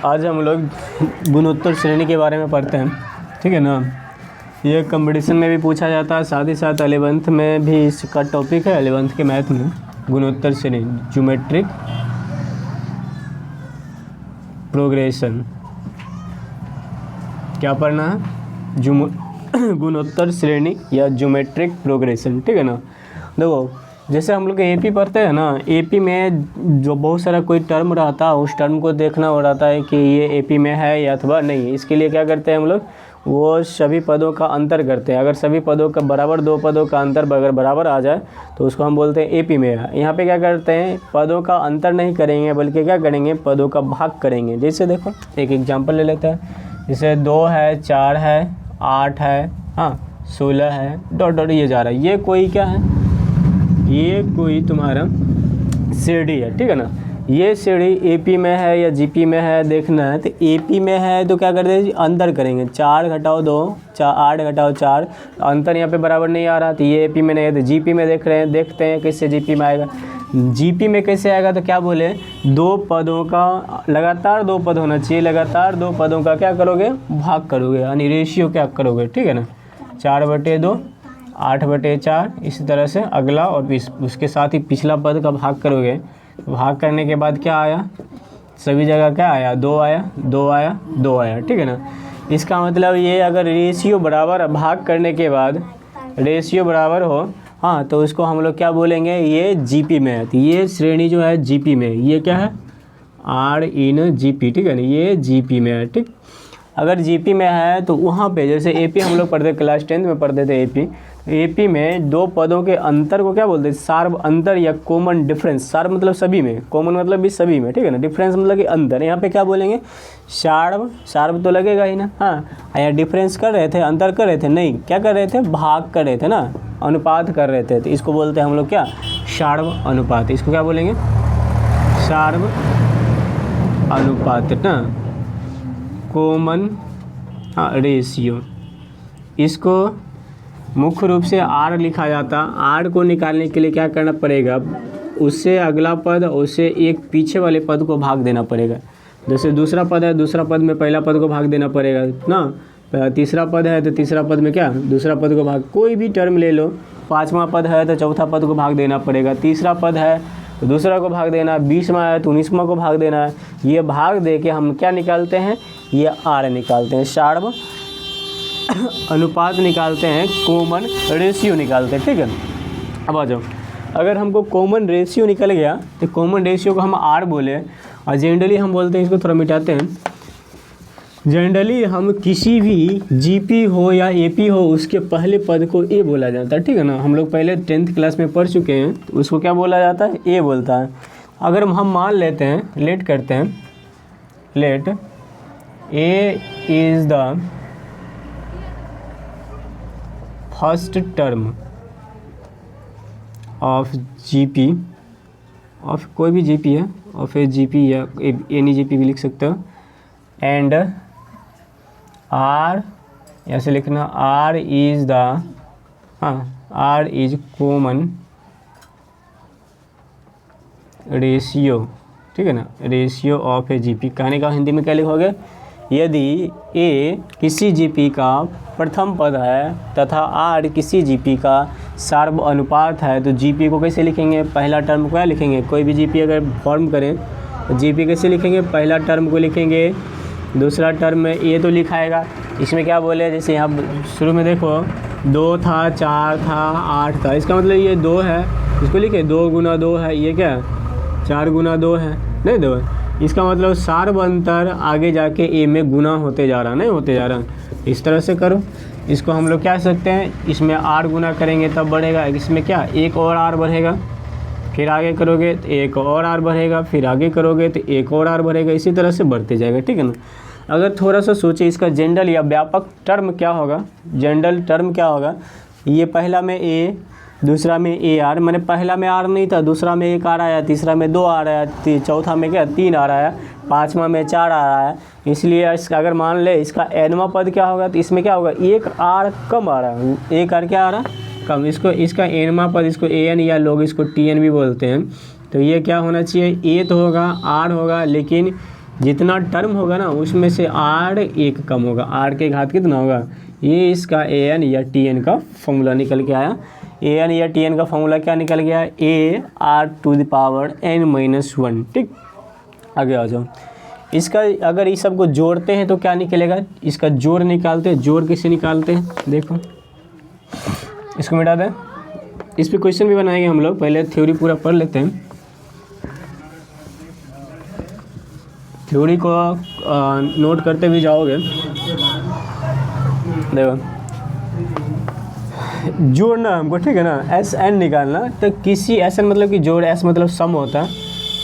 आज हम लोग गुणोत्तर श्रेणी के बारे में पढ़ते हैं, ठीक है ना। ये कंपटीशन में भी पूछा जाता है, साथ ही साथ 11th में भी इसका टॉपिक है। 11th के मैथ में गुणोत्तर श्रेणी, ज्योमेट्रिक प्रोग्रेशन, क्या पढ़ना है, गुणोत्तर श्रेणी या ज्योमेट्रिक प्रोग्रेशन, ठीक है ना। देखो जैसे हम लोग एपी पढ़ते हैं ना, एपी में जो बहुत सारा कोई टर्म रहता है उस टर्म को देखना हो रहता है कि ये एपी में है या अथवा नहीं। इसके लिए क्या करते हैं हम लोग, वो सभी पदों का अंतर करते हैं। अगर सभी पदों का बराबर, दो पदों का अंतर अगर बराबर आ जाए तो उसको हम बोलते हैं एपी में है। यहाँ पे क्या करते हैं, पदों का अंतर नहीं करेंगे बल्कि क्या करेंगे, पदों का भाग करेंगे। जैसे देखो एक एग्जाम्पल ले लेते हैं, जैसे 2 है, 4 है, 8 है, हाँ 16 है, डॉट डॉट ये जा रहा है। ये कोई क्या है, ये कोई तुम्हारा सीढ़ी है, ठीक है ना। ये सीढ़ी एपी में है या जीपी में है देखना है। तो एपी में है तो क्या करते हैं, अंतर करेंगे, 4 घटाओ 2, 8 घटाओ 4, अंतर यहाँ पे बराबर नहीं आ रहा तो ये एपी में नहीं है। तो जीपी में देख रहे हैं, देखते हैं कैसे जीपी में आएगा। जीपी में कैसे आएगा तो क्या बोले, दो पदों का लगातार 2 पद होना चाहिए, लगातार 2 पदों का क्या करोगे, भाग करोगे, यानी रेशियो क्या करोगे, ठीक है ना। 4/2, 8/4, इसी तरह से अगला और उसके साथ ही पिछला पद का भाग करोगे। भाग करने के बाद क्या आया, सभी जगह क्या आया, 2 आया, 2 आया, 2 आया, ठीक है ना। इसका मतलब ये अगर रेशियो बराबर, भाग करने के बाद रेशियो बराबर हो, हाँ तो उसको हम लोग क्या बोलेंगे, ये जीपी में है। तो ये श्रेणी जो है जीपी में, ये क्या है, आर इन जीपी, ठीक है ना, ये जीपी में है, ठीक। अगर जीपी में है तो वहाँ पे जैसे एपी हम लोग पढ़ते, क्लास 10th में पढ़ते थे एपी। एपी में 2 पदों के अंतर को क्या बोलते हैं, सार्व अंतर या कॉमन डिफरेंस। सार्व मतलब सभी में, कॉमन मतलब भी सभी में, ठीक है ना। डिफरेंस मतलब कि अंतर। यहाँ पे क्या बोलेंगे, सार्व तो लगेगा ही ना, हाँ। या डिफरेंस कर रहे थे, अंतर कर रहे थे, नहीं क्या कर रहे थे, भाग कर रहे थे ना, अनुपात कर रहे थे। तो इसको बोलते हैं हम लोग क्या, सार्व अनुपात। इसको क्या बोलेंगे, सार्व अनुपात ना, कॉमन रेशियो। इसको मुख्य रूप से आर लिखा जाता। आर को निकालने के लिए क्या करना पड़ेगा, उससे अगला पद, उससे एक पीछे वाले पद को भाग देना पड़ेगा। जैसे दूसरा पद है, दूसरा पद में पहला पद को भाग देना पड़ेगा ना। तीसरा पद है तो तीसरा पद में क्या, दूसरा पद को भाग, कोई भी टर्म ले लो। 5वां पद है तो चौथा पद को भाग देना पड़ेगा। तीसरा पद है तो दूसरा को भाग देना। 20वां है तो 19वां को भाग देना है। ये भाग दे के हम क्या निकालते हैं, ये आर निकालते हैं, सार्व अनुपात निकालते हैं, कॉमन रेशियो निकालते हैं, ठीक है। अब आ जाओ, अगर हमको कॉमन रेशियो निकल गया तो कॉमन रेशियो को हम आर बोले, और जनरली हम बोलते हैं, इसको थोड़ा मिटाते हैं। जनरली हम किसी भी जीपी हो या एपी हो उसके पहले पद को ए बोला जाता है, ठीक है ना। हम लोग पहले 10th क्लास में पढ़ चुके हैं, तो उसको क्या बोला जाता है, ए बोलता है। अगर हम मान लेते हैं, लेट करते हैं, let a is the first term of GP, of कोई भी जीपी है, ऑफ ए जीपी या एनी जीपी भी लिख सकते हो। एंड आर, ऐसे लिखना, आर इज़ द, हाँ आर इज कॉमन रेशियो, ठीक है ना, रेशियो ऑफ ए जीपी। कहने का हिंदी में क्या लिखोगे, यदि ए किसी जीपी का प्रथम पद है तथा आर किसी जीपी का सार्व अनुपात है, तो जीपी को कैसे लिखेंगे, पहला टर्म को क्या लिखेंगे। कोई भी जीपी अगर फॉर्म करें तो जीपी कैसे लिखेंगे, पहला टर्म को लिखेंगे, दूसरा टर्म में ए तो लिखाएगा। इसमें क्या बोले, जैसे यहाँ शुरू में देखो 2 था, 4 था, 8 था, इसका मतलब ये 2 है, इसको लिखे 2 गुना 2 है, ये क्या है 4 गुना 2 है, नहीं 2 है। इसका मतलब सार्व अंतर आगे जाके ए में गुना होते जा रहा, नहीं होते जा रहा। इस तरह से करो। इसको हम लोग क्या सकते हैं, इसमें आर गुना करेंगे तब बढ़ेगा, इसमें क्या एक और आर बढ़ेगा, फिर आगे करोगे तो एक और आर बढ़ेगा, फिर आगे करोगे तो एक और आर बढ़ेगा, इसी तरह से बढ़ते जाएगा, ठीक है ना। अगर थोड़ा सा सोचिए इसका जनरल या व्यापक टर्म क्या होगा, जनरल टर्म क्या होगा, ये पहला में ए, दूसरा में ए आर, मैंने पहला में आर नहीं था, दूसरा में 1 आ रहा है, तीसरा में 2 आ रहा है, चौथा में क्या 3 आ रहा है, 5वां में 4 आ रहा है। इसलिए इसका अगर मान ले इसका एनवां पद क्या होगा, तो इसमें क्या होगा, 1 आर कम आ रहा है, 1 आर क्या आ रहा है, कम। इसको इसका एनवां पद, इसको ए एन या लोग इसको टी एन भी बोलते हैं। तो ये क्या होना चाहिए, ए तो होगा, आर होगा, लेकिन जितना टर्म होगा ना उसमें से आर एक कम होगा, आर के घात कितना होगा, ये इसका ए एन या टी एन का फॉर्मूला निकल के आया। ए एन या टी एन का फॉर्मूला क्या निकल गया, a r to the power n minus one. ठीक, आगे आ जाओ। इसका अगर इस सब को जोड़ते हैं तो क्या निकलेगा, इसका जोड़ निकालते हैं। जोड़ कैसे निकालते हैं, देखो इसको मिटा दें, इस पे क्वेश्चन भी बनाएंगे हम लोग, पहले थ्योरी पूरा पढ़ लेते हैं। थ्योरी को नोट करते भी जाओगे। देखो जोड़ना हमको, ठीक है ना, एस एन निकालना, तो किसी एस एन मतलब कि जोड़, एस मतलब सम होता है।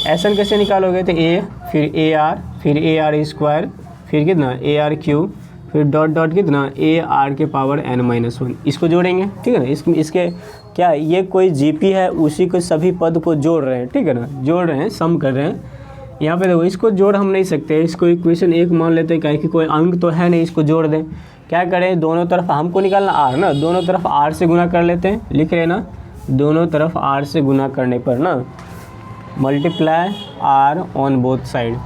एस एन कैसे निकालोगे, तो ए फिर ए आर फिर ए आर स्क्वायर फिर कितना ए आर क्यूब फिर डॉट डॉट कितना ए आर के पावर एन माइनस वन, इसको जोड़ेंगे। ठीक है ना, इसके क्या ये कोई जीपी है, उसी को सभी पद को जोड़ रहे हैं। ठीक है ना, जोड़ रहे हैं, सम कर रहे हैं। यहाँ पे देखो इसको जोड़ हम नहीं सकते, इसको इक्वेशन एक मान लेते हैं, क्या कि कोई अंक तो है नहीं, इसको जोड़ दें। क्या करें, दोनों तरफ हमको निकालना आर ना, दोनों तरफ आर से गुना कर लेते हैं, लिख लेना दोनों तरफ आर से गुना करने पर ना multiply r on both side,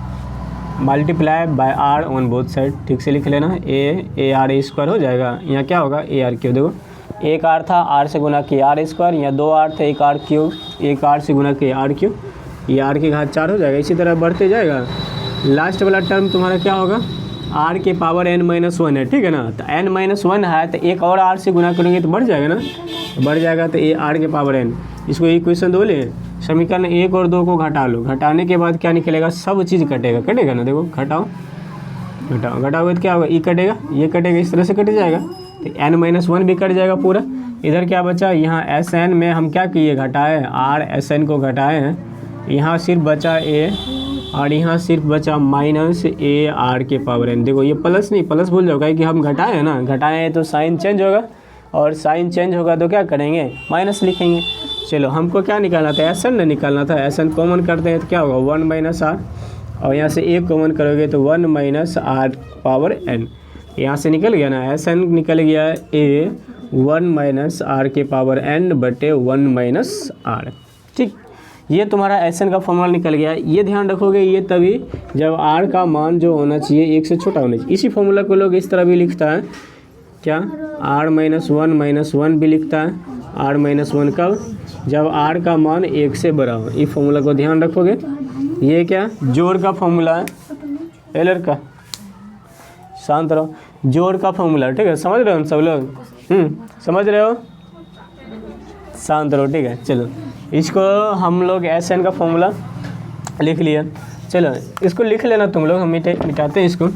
multiply by r on both side. ठीक से लिख लेना, ए आर स्क्वायर हो जाएगा, यहाँ क्या होगा ए आर क्यूब। देखो एक आर था, आर से गुना किया आर स्क्वायर, यहाँ दो आर थे, एक आर क्यूब, एक आर से गुना किया आर क्यूब, ये आर की घात 4 हो जाएगा। इसी तरह बढ़ते जाएगा, लास्ट वाला टर्म तुम्हारा क्या होगा, आर के पावर एन माइनस वन है। ठीक है ना, तो एन माइनस वन है तो एक और आर से गुना करेंगे तो बढ़ जाएगा ना, बढ़ जाएगा तो ए आर के पावर एन। इसको इक्वेशन 2 ले, समीकरण 1 और 2 को घटा लो, घटाने के बाद क्या निकलेगा, सब चीज़ कटेगा, कटेगा ना। देखो घटाओ घटाओ घटाओगे तो क्या होगा, ई कटेगा, ये कटेगा, इस तरह से कट जाएगा, तो एन माइनस वन भी कट जाएगा पूरा। इधर क्या बचा, यहाँ एस एन में हम क्या किए, घटाए, आर एस एन को घटाए हैं, यहाँ सिर्फ बचा ए और यहाँ सिर्फ बचा माइनस ए आर के पावर एन। देखो ये प्लस नहीं, प्लस भूल जाओ, कि हम घटाए हैं ना, घटाए हैं तो साइन चेंज होगा, और साइन चेंज होगा तो क्या करेंगे, माइनस लिखेंगे। चलो हमको क्या निकालना था, एस एन ना निकालना था, एस एन कॉमन करते हैं तो क्या होगा 1 माइनस आर, और यहाँ से एक कॉमन करोगे तो 1 माइनस आर पावर एन, यहाँ से निकल गया ना, एस एन निकल गया ए 1 माइनस आर के पावर एन बटे 1 माइनस आर। ठीक, ये तुम्हारा एस एन का फॉर्मूला निकल गया। ये ध्यान रखोगे, ये तभी जब आर का मान जो होना चाहिए 1 से छोटा होना चाहिए। इसी फॉर्मूला को लोग इस तरह भी लिखता है, क्या आर माइनस वन भी लिखता है, आर माइनस वन कब, जब आर का मान 1 से बड़ा हो। इस फॉर्मूला को ध्यान रखोगे, ये क्या जोड़ का फॉर्मूला है, एलर का, शांत रहो, जोड़ का फॉर्मूला। ठीक है, समझ रहे हो सब लोग, समझ रहे हो, शांत रहो। ठीक है, चलो इसको हम लोग एस एन का फॉर्मूला लिख लिया। चलो इसको लिख लेना तुम लोग, हम मिटाते हैं इसको।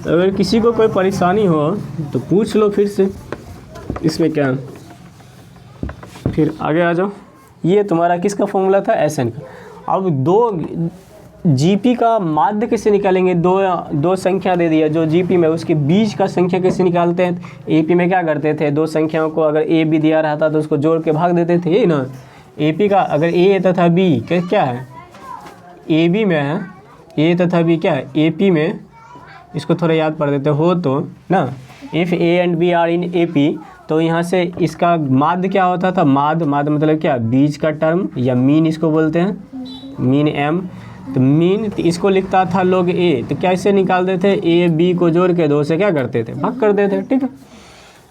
अगर किसी को कोई परेशानी हो तो पूछ लो फिर से, इसमें क्या, फिर आगे आ जाओ। ये तुम्हारा किसका फॉर्मूला था, एस एन का। अब दो जीपी का माध्य कैसे निकालेंगे, दो संख्या दे दिया जो जीपी में, उसके बीच का संख्या कैसे निकालते हैं। एपी में क्या करते थे, दो संख्याओं को अगर ए बी दिया रहता तो उसको जोड़ के भाग देते थे, ये ना। एपी का अगर ए तथा बी क्या है, ए बी में है, ए तथा बी क्या है एपी में, इसको थोड़ा याद पढ़ देते हो तो ना, if a and b are in AP, तो यहाँ से इसका माध्य क्या होता था, माध्य मतलब क्या, बीच का टर्म, या मीन इसको बोलते हैं, मीन एम। तो मीन, तो इसको लिखता था लोग ए, तो कैसे निकालते थे, ए बी को जोड़ के 2 से क्या करते थे, भाग कर देते। ठीक है,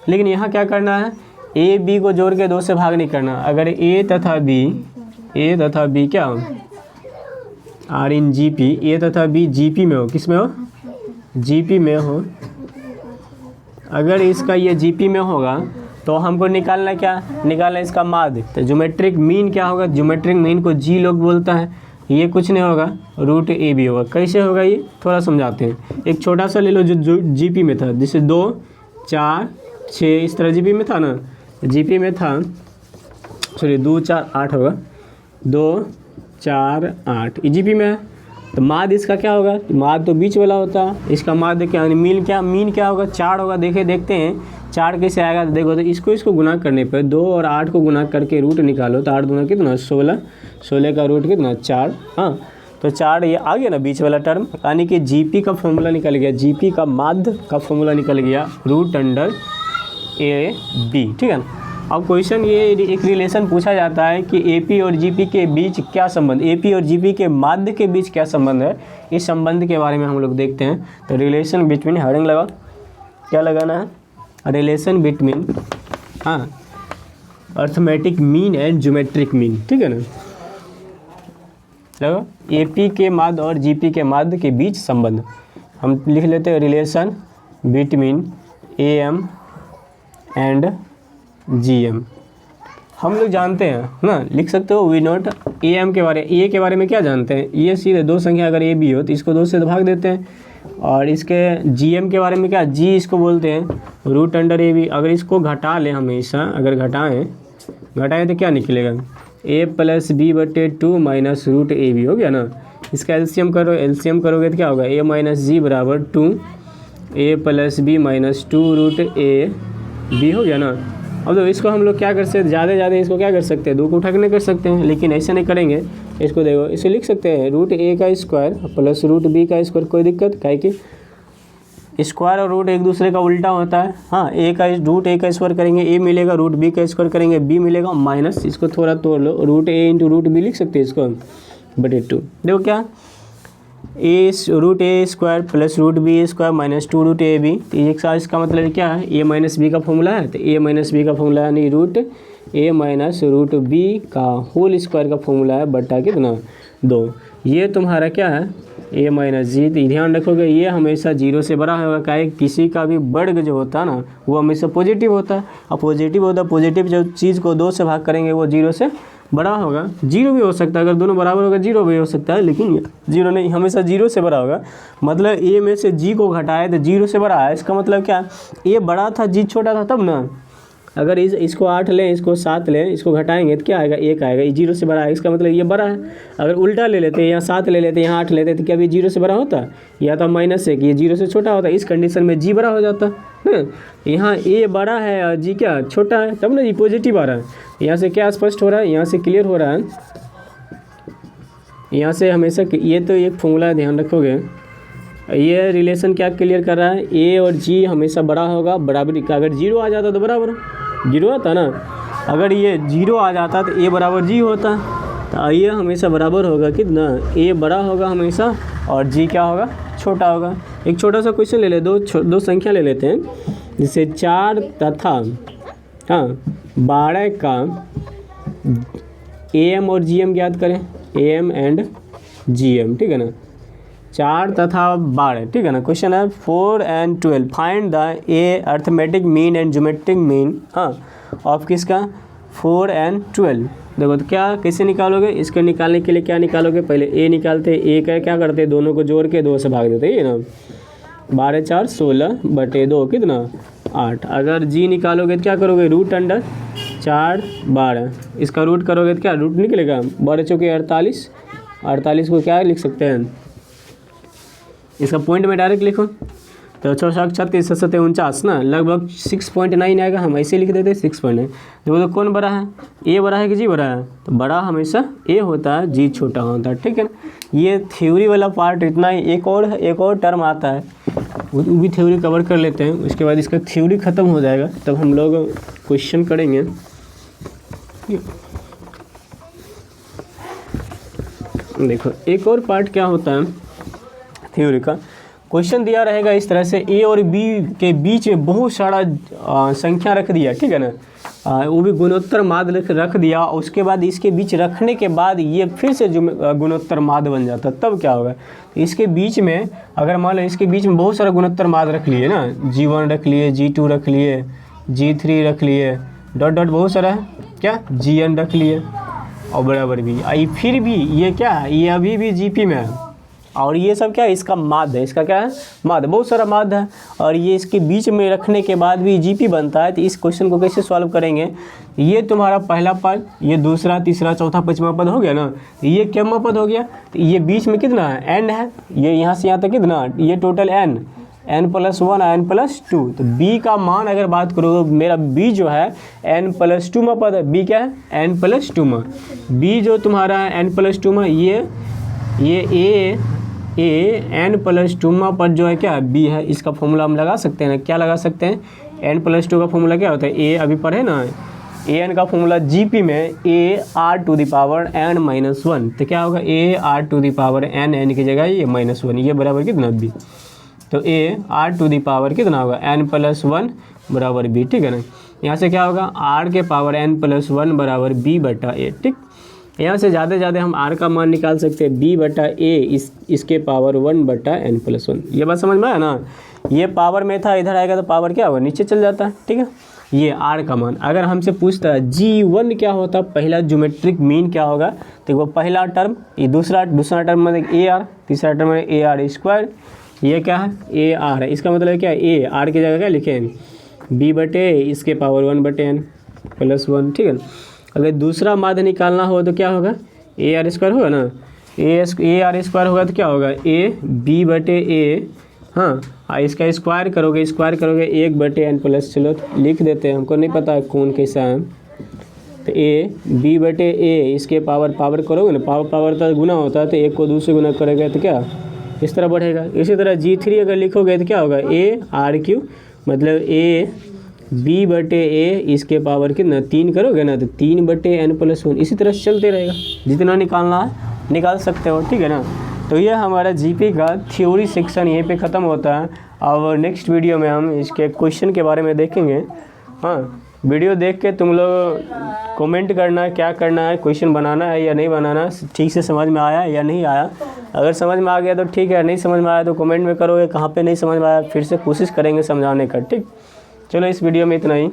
लेकिन यहाँ क्या करना है, ए बी को जोड़ के 2 से भाग नहीं करना। अगर ए तथा बी क्या हो, आर इन जीपी, ए तथा बी जीपी में हो, किस में हो, जीपी में हो। अगर इसका ये जीपी में होगा तो हमको निकालना क्या, निकालना इसका माध्य। तो ज्योमेट्रिक मीन क्या होगा, ज्योमेट्रिक मीन को जी लोग बोलता है। ये कुछ नहीं होगा, रूट ए बी होगा। कैसे होगा ये थोड़ा समझाते हैं। एक छोटा सा ले लो जो जीपी में था, जैसे 2 4 6 इस तरह जीपी में था ना, जीपी में था, सॉरी 2 4 8 होगा, 2 4 8 ये जीपी में है। तो माध्य इसका क्या होगा, माध्य तो बीच वाला होता है, इसका माध्य क्या, मीन क्या होगा, 4 होगा। देखते हैं 4 कैसे आएगा, तो देखो तो इसको गुना करने पर 2 और 8 को गुना करके रूट निकालो, तो 8 दूना कितना 16 का रूट कितना 4। हाँ, तो 4 ये आ गया ना बीच वाला टर्म, यानी कि जीपी का फॉर्मूला निकल गया, जीपी का माध्य का फॉर्मूला निकल गया रूट अंडर ए बी। ठीक है ना, अब क्वेश्चन ये एक रिलेशन पूछा जाता है कि एपी और जीपी के बीच क्या संबंध, एपी और जीपी के माध्य के बीच क्या संबंध है, इस संबंध के बारे में हम लोग देखते हैं। तो रिलेशन बिटवीन, हेडिंग लगा, क्या लगाना है, relation between arithmetic mean and geometric mean, ठीक है ना। लगा, एपी के माध्य और जीपी के माध्य के बीच संबंध, हम लिख लेते हैं relation between am and GM. हम लोग जानते हैं ना, लिख सकते हो वी नोट एएम के बारे, ए के बारे में क्या जानते हैं, ये सीधे दो संख्या अगर ए बी हो तो इसको 2 से भाग देते हैं। और इसके जीएम के बारे में क्या, जी इसको बोलते हैं रूट अंडर ए बी। अगर इसको घटा लें हमेशा, अगर घटाएं तो क्या निकलेगा, ए प्लस बी बटे 2 माइनस रूट ए बी, हो गया ना। इसका एलसीएम करो, एलसीएम करोगे तो क्या होगा, ए माइनस जी बराबर 2 A plus B minus 2 root A B, हो गया ना। अब तो इसको हम लोग क्या कर सकते हैं, ज़्यादा इसको क्या कर सकते हैं, 2 को उठा के नहीं कर सकते हैं, लेकिन ऐसे नहीं करेंगे। इसको देखो, इसे लिख सकते हैं रूट ए का स्क्वायर प्लस रूट बी का स्क्वायर, कोई दिक्कत, काहे कि स्क्वायर और रूट एक दूसरे का उल्टा होता है। हाँ, रूट ए का स्क्वायर करेंगे ए मिलेगा, रूट बी का स्क्वायर करेंगे बी मिलेगा, माइनस इसको थोड़ा तोड़ लो, root A into root B लिख सकते हैं इसको बटे 2। देखो क्या, A root A square plus root B square minus 2 root A B. तो इसका मतलब क्या है, ए माइनस बी का फॉर्मूला है, तो ए माइनस बी का फॉर्मूला यानी root A minus root B का होल स्क्वायर का फॉर्मूला है बटा कितना 2। ये तुम्हारा क्या है, ए माइनस जी। तो ध्यान रखोगे ये हमेशा 0 से बड़ा होगा, क्या किसी का भी वर्ग जो होता है ना वो हमेशा पॉजिटिव होता है। अब पॉजिटिव होता है, पॉजिटिव जो चीज़ को 2 से भाग करेंगे वो 0 से बड़ा होगा। 0 भी हो सकता है, अगर दोनों बराबर होगा 0 भी हो सकता है, लेकिन 0 नहीं, हमेशा 0 से बड़ा होगा। मतलब ए में से जी को घटाए तो 0 से बड़ा है, इसका मतलब क्या, ए बड़ा था जी छोटा था तब ना। अगर इसको 8 लें, इसको 7 लें, इसको घटाएंगे तो क्या आएगा, 1 आएगा, ये 0 से बड़ा है, इसका मतलब ये बड़ा है। अगर उल्टा ले लेते हैं, यहाँ 7 ले लेते हैं, यहाँ 8 लेते तो क्या भी 0 से बड़ा होता, या तो माइनस है कि ये 0 से छोटा होता, इस कंडीशन में जी बड़ा हो जाता है। यहाँ ए बड़ा है और जी क्या छोटा है, तब ना जी पॉजिटिव आ रहा है। यहाँ से क्या स्पष्ट हो रहा है, यहाँ से क्लियर हो रहा है, यहाँ से हमेशा ये तो एक फॉर्मूला ध्यान रखोगे। ये रिलेशन क्या क्लियर कर रहा है, ए और जी हमेशा बड़ा होगा, बराबरी का। अगर 0 आ जाता तो बराबर 0 आता ना, अगर ये 0 आ जाता तो ए बराबर जी होता, तो ये हमेशा बराबर होगा कितना, ए बड़ा होगा हमेशा और जी क्या होगा, छोटा होगा। एक छोटा सा क्वेश्चन ले ले, दो संख्या ले लेते हैं, जैसे 4 तथा 12 का एम और जीएम ज्ञात करें, एम एंड जीएम, ठीक है ना। 4 तथा 12, ठीक है ना। क्वेश्चन है 4 and 12 find the A arithmetic mean and geometric mean of किसका, 4 and 12। देखो तो क्या कैसे निकालोगे, इसको निकालने के लिए क्या निकालोगे, पहले ए निकालते, ए का क्या करते, दोनों को जोड़ के 2 से भाग देते, ये ना 12 4 16 बटे 2 कितना 8। अगर जी निकालोगे तो क्या करोगे, रूट अंडर 4 12, इसका रूट करोगे तो क्या रूट निकलेगा, 12 चौके 48, 48 को क्या लिख सकते हैं, इसका पॉइंट में डायरेक्ट लिखो तो 6 7 36 7 49 ना, लगभग 6.9 आएगा, हम ऐसे लिख देते 6.9। देखो तो कौन बड़ा है, ए बड़ा है कि जी बड़ा है, तो बड़ा हमेशा ए होता है, जी छोटा होता है, ठीक है ना। ये थ्योरी वाला पार्ट इतना ही, एक और टर्म आता है वो भी थ्योरी कवर कर लेते हैं, उसके बाद इसका थ्योरी ख़त्म हो जाएगा तब हम लोग क्वेश्चन करेंगे। देखो एक और पार्ट क्या होता है थ्योरी का, क्वेश्चन दिया रहेगा इस तरह से, ए और बी के बीच में बहुत सारा संख्या रख दिया, ठीक है ना, वो भी गुणोत्तर माध्य रख दिया, उसके बाद इसके बीच रखने के बाद ये फिर से जो गुणोत्तर माध्य बन जाता, तब क्या होगा, इसके बीच में अगर मान लो इसके बीच में बहुत सारा गुणोत्तर माध्य रख लिए ना, G1 रख लिए, G2 रख लिए, G3 रख लिए, डॉट डॉट बहुत सारा है क्या, Gn रख लिए और बराबर भी आई, फिर भी ये क्या है, ये अभी भी Gp में है और ये सब क्या है, इसका माध्य है, इसका क्या है माध्य, बहुत सारा माध्य है और ये इसके बीच में रखने के बाद भी Gp बनता है। तो इस क्वेश्चन को कैसे सॉल्व करेंगे, ये तुम्हारा पहला पद, ये दूसरा तीसरा चौथा पांचवा पद हो गया ना, ये क्या पद हो गया, तो ये बीच में कितना है, n है, ये यहाँ से यहाँ तक कितना, ये टोटल n n+1 n+2। तो b का मान अगर बात करो तो मेरा b जो है n+2 में पद है, b क्या है n+2 में, b जो तुम्हारा है n+2 में, ये a n+2 में पर जो है क्या b है, इसका फॉर्मूला हम लगा सकते हैं ना, क्या लगा सकते हैं, n+2 का फॉर्मूला क्या होता है, a अभी पढ़े ना, ए एन का फॉर्मूला जीपी में a r to the power n minus one, तो क्या होगा a r to the power n, n की जगह ये माइनस वन, ये बराबर कितना बी, तो a r to the power कितना होगा एन प्लस वन बराबर बी, ठीक है ना। यहाँ से क्या होगा आर के पावर एन प्लस वन बराबर बी बटा ए, ठीक। यहाँ से ज़्यादा से ज़्यादा हम आर का मान निकाल सकते हैं बी बटा ए इसके पावर वन बटा एन प्लस वन। ये बात समझ में आया ना, ये पावर में था, इधर आएगा तो पावर क्या होगा नीचे चल जाता है, ठीक है। ये आर का मान अगर हमसे पूछता है जी वन क्या होता, पहला ज्योमेट्रिक मीन क्या होगा, तो वो पहला टर्म, ये दूसरा टर्म मतलब ए आर, तीसरा टर्म है ए आर स्क्वायर, ये क्या है ए आर है, इसका मतलब क्या है ए आर की जगह क्या लिखे बी बटे इसके पावर वन बटे एन प्लस वन, ठीक है। अगर दूसरा माध्य निकालना हो तो क्या होगा ए आर स्क्वायर होगा ना, ए आर स्क्वायर होगा तो क्या होगा ए बी बटे ए, हाँ इसका स्क्वायर करोगे एक बटे एन प्लस, चलो लिख देते हैं, हमको नहीं पता है कौन कैसा है, तो ए बी बटे ए इसके पावर करोगे ना, पावर तो गुना होता है, तो एक को दूसरे गुना करोगे तो क्या इस तरह बढ़ेगा। इसी तरह G3 अगर लिखोगे तो क्या होगा ए आर क्यू, मतलब ए बी बटे ए इसके पावर कितना 3 करोगे ना, तो 3 बटे एन प्लस वन, इसी तरह चलते रहेगा, जितना निकालना है निकाल सकते हो, ठीक है ना। तो ये हमारा जीपी का थ्योरी सेक्शन यहीं पे ख़त्म होता है। और नेक्स्ट वीडियो में हम इसके क्वेश्चन के बारे में देखेंगे। हाँ, वीडियो देख के तुम लोग कमेंट करना है क्या करना है, क्वेश्चन बनाना है या नहीं बनाना, ठीक से समझ में आया या नहीं आया। अगर समझ में आ गया तो ठीक है, नहीं समझ में आया तो कमेंट में करोगे कहाँ पे नहीं समझ में आया, फिर से कोशिश करेंगे समझाने का, ठीक। चलो इस वीडियो में इतना ही।